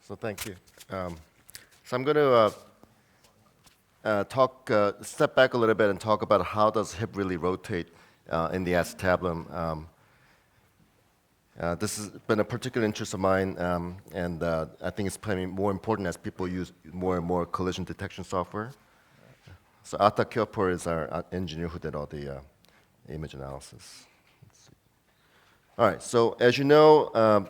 So thank you. So I'm going to step back a little bit and talk about how does hip really rotate in the acetabulum. This has been a particular interest of mine, and I think it's becoming more important as people use more and more collision detection software. So Atta Kyopor is our engineer who did all the image analysis. All right, so as you know,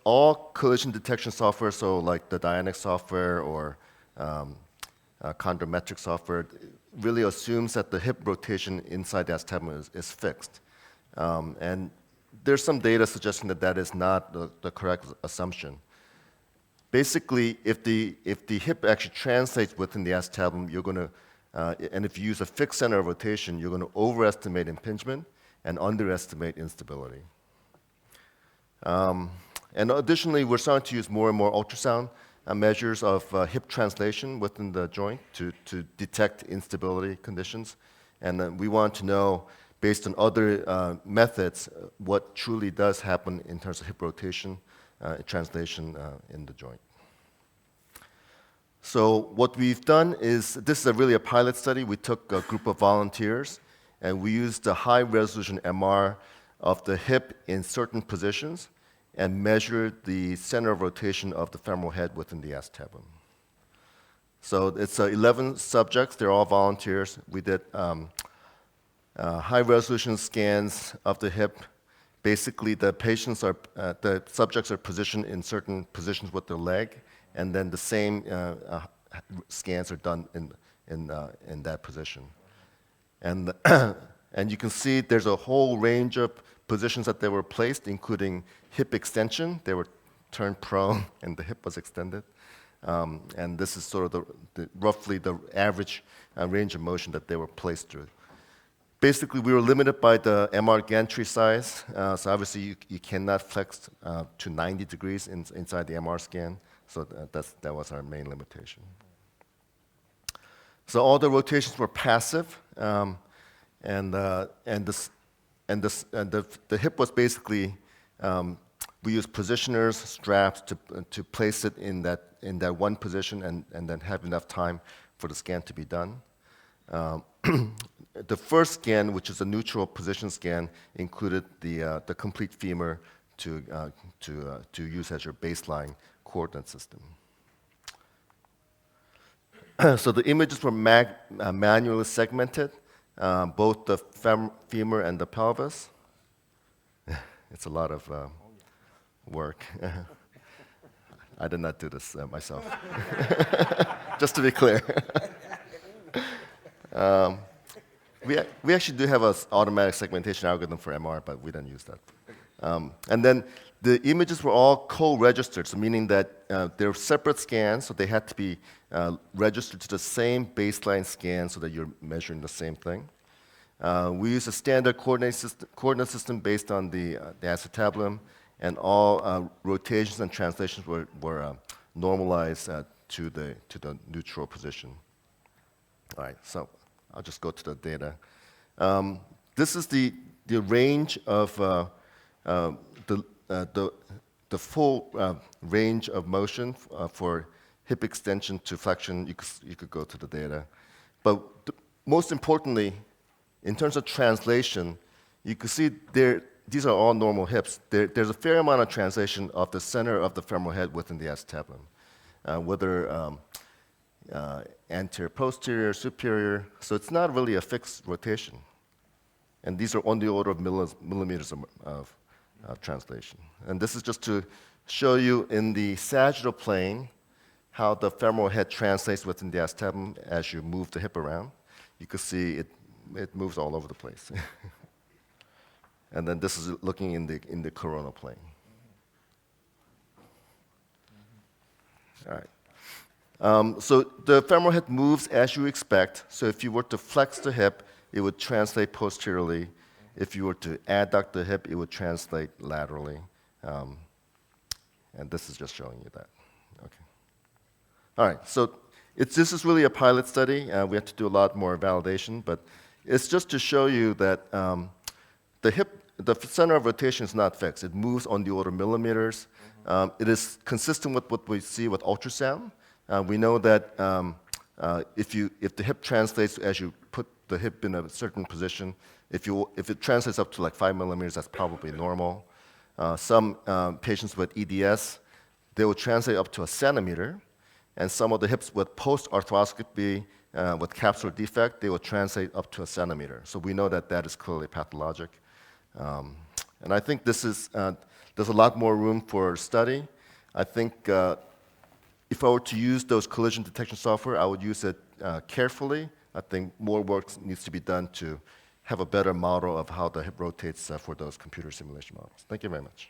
all collision detection software, so like the Dynamic software or chondrometric software, really assumes that the hip rotation inside the acetabulum is fixed. And there's some data suggesting that that is not the correct assumption. Basically, if the hip actually translates within the acetabulum, you're going to, and if you use a fixed center of rotation, you're going to overestimate impingement and underestimate instability. And additionally, we're starting to use more and more ultrasound measures of hip translation within the joint to detect instability conditions. And we want to know, based on other methods, what truly does happen in terms of hip rotation translation in the joint. So what we've done is, this is really a pilot study. We took a group of volunteers, and we used a high-resolution MR of the hip in certain positions and measured the center of rotation of the femoral head within the acetabulum. So it's 11 subjects. They're all volunteers. We did high-resolution scans of the hip. Basically, the subjects are positioned in certain positions with their leg, and then the same scans are done in that position. And you can see there's a whole range of positions that they were placed, including hip extension. They were turned prone, and the hip was extended. And this is sort of roughly the average range of motion that they were placed through. Basically, we were limited by the MR gantry size. So obviously, you cannot flex to 90 degrees inside the MR scan. So that was our main limitation. So all the rotations were passive, and the hip was basically, we used positioners, straps to place it in that one position and then have enough time for the scan to be done. The first scan, which is a neutral position scan, included the complete femur to use as your baseline coordinate system. So the images were manually segmented, both the femur and the pelvis. It's a lot of work. I did not do this myself, just to be clear. We actually do have an automatic segmentation algorithm for MR, but we don't use that. And then the images were all co-registered, so meaning that they're separate scans, so they had to be registered to the same baseline scan so that you're measuring the same thing. We use a standard coordinate system based on the acetabulum, and all rotations and translations were normalized to the neutral position. All right, so I'll just go to the data. This is the range of the full range of motion for hip extension to flexion. You could go to the data. But most importantly, in terms of translation, you can see these are all normal hips. There's a fair amount of translation of the center of the femoral head within the acetabulum, whether anterior, posterior, superior. So it's not really a fixed rotation. And these are on the order of millimeters of translation. And this is just to show you in the sagittal plane how the femoral head translates within the acetabulum as you move the hip around. You can see it moves all over the place. And then this is looking in the coronal plane. All right. So the femoral head moves as you expect. So if you were to flex the hip, it would translate posteriorly. If you were to adduct the hip, it would translate laterally. And this is just showing you that. Okay. All right, so this is really a pilot study. We have to do a lot more validation, but it's just to show you that the center of rotation is not fixed. It moves on the order of millimeters. It is consistent with what we see with ultrasound. We know that if the hip translates as you put the hip in a certain position, if it translates up to like 5 millimeters, that's probably normal. Some patients with EDS, they will translate up to a centimeter, and some of the hips with post-arthroscopy with capsular defect, they will translate up to a centimeter. So we know that that is clearly pathologic. And I think there's a lot more room for study. I think if I were to use those collision detection software, I would use it carefully. I think more work needs to be done to have a better model of how the hip rotates for those computer simulation models. Thank you very much.